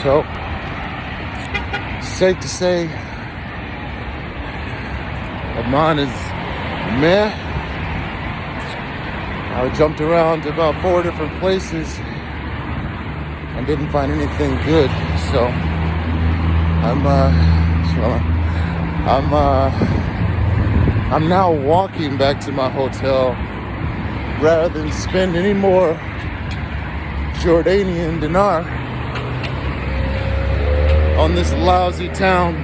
So, safe to say, Amman is meh. I jumped around to about 4 different places and didn't find anything good. So, I'm now walking back to my hotel rather than spend any more Jordanian dinar on this lousy town.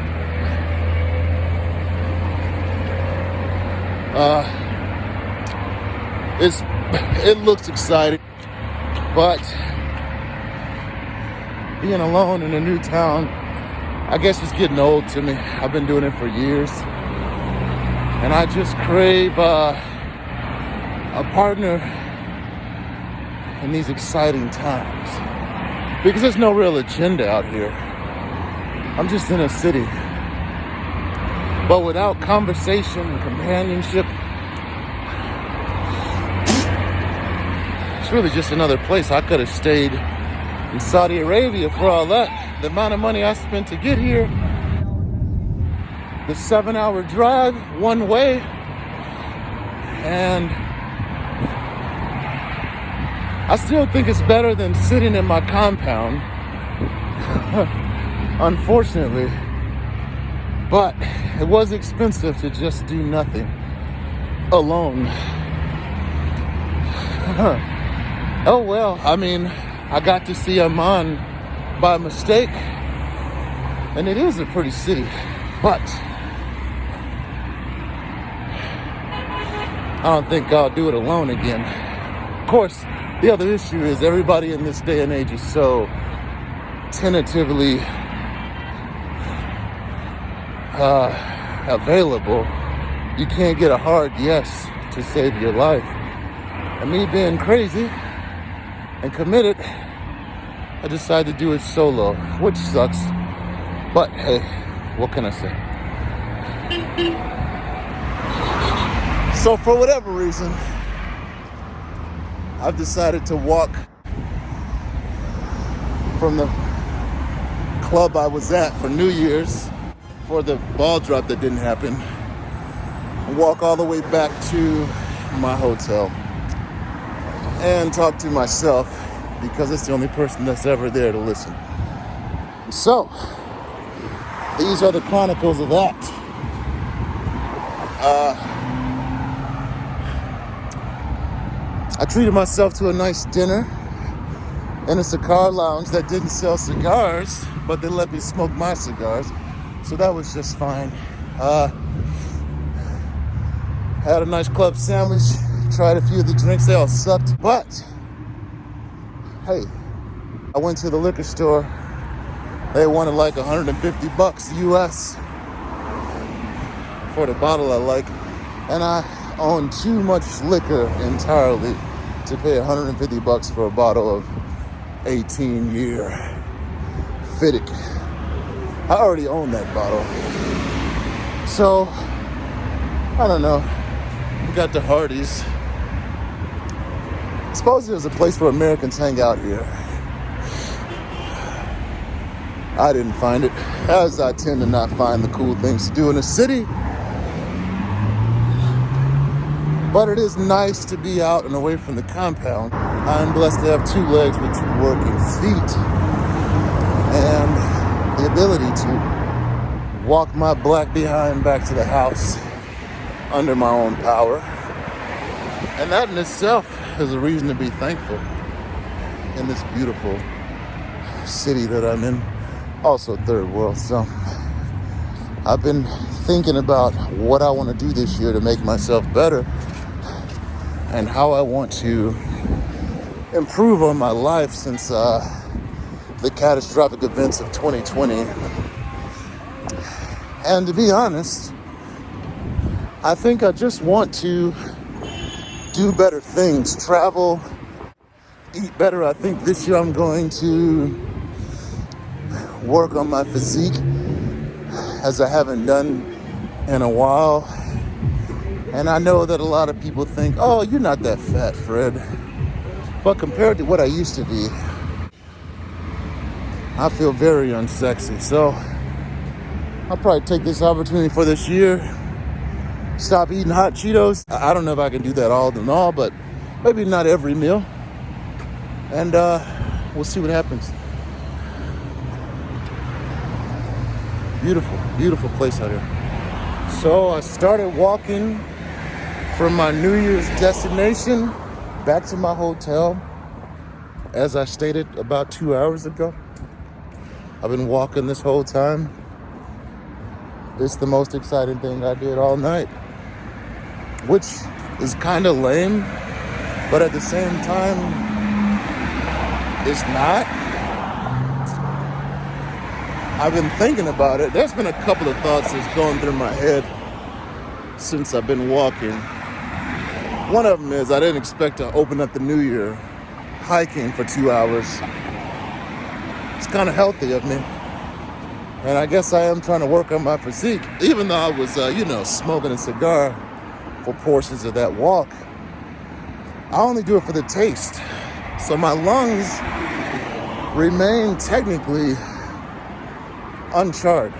It looks exciting, but being alone in a new town, I guess it's getting old to me. I've been doing it for years, and I just crave a partner in these exciting times, because there's no real agenda out here. I'm just in a city, but without conversation and companionship, it's really just another place. I could have stayed in Saudi Arabia for all that. The amount of money I spent to get here, the 7-hour drive one way, and I still think it's better than sitting in my compound, unfortunately. But it was expensive to just do nothing alone. Oh well, I mean, I got to see Amman by mistake, and it is a pretty city, but I don't think I'll do it alone again. Of course, the other issue is everybody in this day and age is so tentatively available. You can't get a hard yes to save your life. And me being crazy and committed, I decided to do it solo, which sucks. But hey, what can I say? So for whatever reason, I've decided to walk from the club I was at for New Year's for the ball drop that didn't happen, and walk all the way back to my hotel and talk to myself, because it's the only person that's ever there to listen. So, these are the chronicles of that. I treated myself to a nice dinner in a cigar lounge that didn't sell cigars, but they let me smoke my cigars, so that was just fine. Had a nice club sandwich, tried a few of the drinks, they all sucked, but hey, I went to the liquor store. They wanted like $150 US for the bottle I like, and I own too much liquor entirely to pay $150 for a bottle of 18-year Fittick. I already own that bottle. So, I don't know. We got the Hardee's. Suppose there's a place where Americans hang out here. I didn't find it, as I tend to not find the cool things to do in a city. But it is nice to be out and away from the compound. I'm blessed to have 2 legs with 2 working feet, and the ability to walk my black behind back to the house under my own power. And that in itself is a reason to be thankful in this beautiful city that I'm in, also third world. So I've been thinking about what I want to do this year to make myself better, and how I want to improve on my life since the catastrophic events of 2020. And to be honest, I think I just want to do better things, travel, eat better. I think this year I'm going to work on my physique, as I haven't done in a while. And I know that a lot of people think, oh, you're not that fat, Fred. But compared to what I used to be, I feel very unsexy. So I'll probably take this opportunity for this year. Stop eating hot Cheetos. I don't know if I can do that all in all, but maybe not every meal. And we'll see what happens. Beautiful, beautiful place out here. So I started walking from my New Year's destination back to my hotel. As I stated about 2 hours ago, I've been walking this whole time. It's the most exciting thing I did all night, which is kind of lame, but at the same time, it's not. I've been thinking about it. There's been a couple of thoughts that's going through my head since I've been walking. One of them is I didn't expect to open up the new year hiking for 2 hours. It's kind of healthy of me. And I guess I am trying to work on my physique, even though I was, smoking a cigar for portions of that walk. I only do it for the taste. So my lungs remain technically uncharred.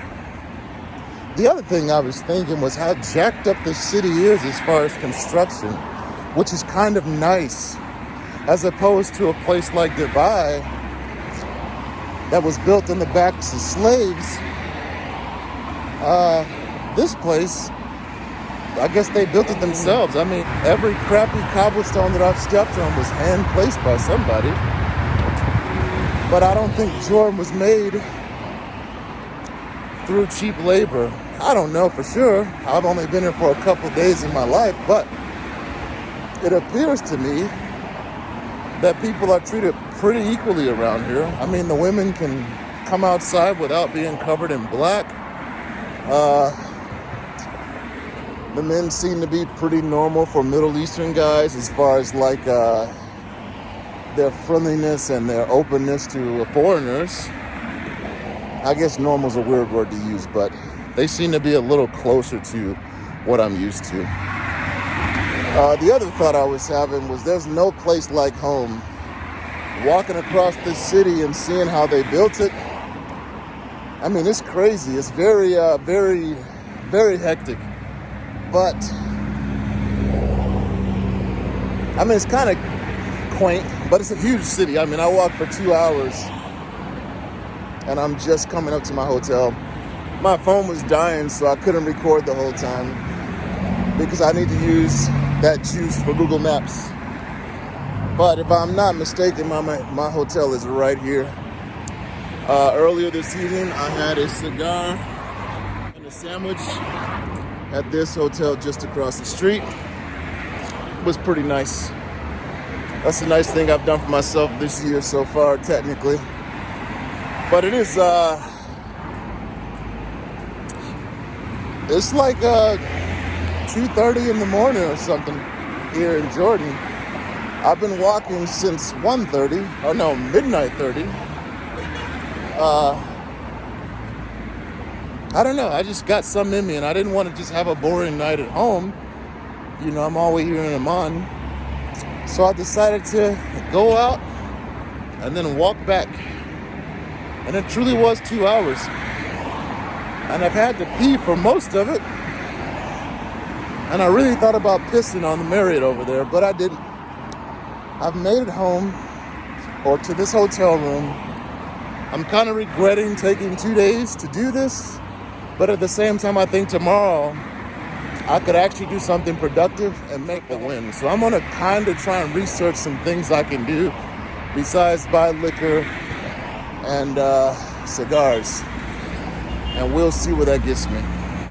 The other thing I was thinking was how jacked up the city is as far as construction, which is kind of nice, as opposed to a place like Dubai that was built on the backs of slaves. This place, I guess they built it themselves. I mean, every crappy cobblestone that I've stepped on was hand-placed by somebody. But I don't think Jordan was made through cheap labor. I don't know for sure. I've only been here for a couple days in my life, but it appears to me that people are treated pretty equally around here. I mean, the women can come outside without being covered in black. The men seem to be pretty normal for Middle Eastern guys as far as like their friendliness and their openness to foreigners. I guess normal's a weird word to use, but they seem to be a little closer to what I'm used to. The other thought I was having was there's no place like home. Walking across this city and seeing how they built it, I mean, it's crazy. It's very, very, very hectic. But, I mean, it's kind of quaint, but it's a huge city. I mean, I walked for 2 hours, and I'm just coming up to my hotel. My phone was dying, so I couldn't record the whole time because I need to use that juice for Google Maps. But if I'm not mistaken, my hotel is right here. Earlier this evening, I had a cigar and a sandwich at this hotel just across the street. It was pretty nice. That's a nice thing I've done for myself this year so far, technically. But it is, it's like 2:30 in the morning or something here in Jordan. I've been walking since midnight 30. I don't know, I just got something in me and I didn't want to just have a boring night at home. You know, I'm always here in Amman. So I decided to go out and then walk back. And it truly was 2 hours. And I've had to pee for most of it. And I really thought about pissing on the Marriott over there, but I didn't. I've made it home, or to this hotel room. I'm kind of regretting taking 2 days to do this, but at the same time, I think tomorrow I could actually do something productive and make a win. So I'm gonna kind of try and research some things I can do besides buy liquor and cigars, and we'll see where that gets me.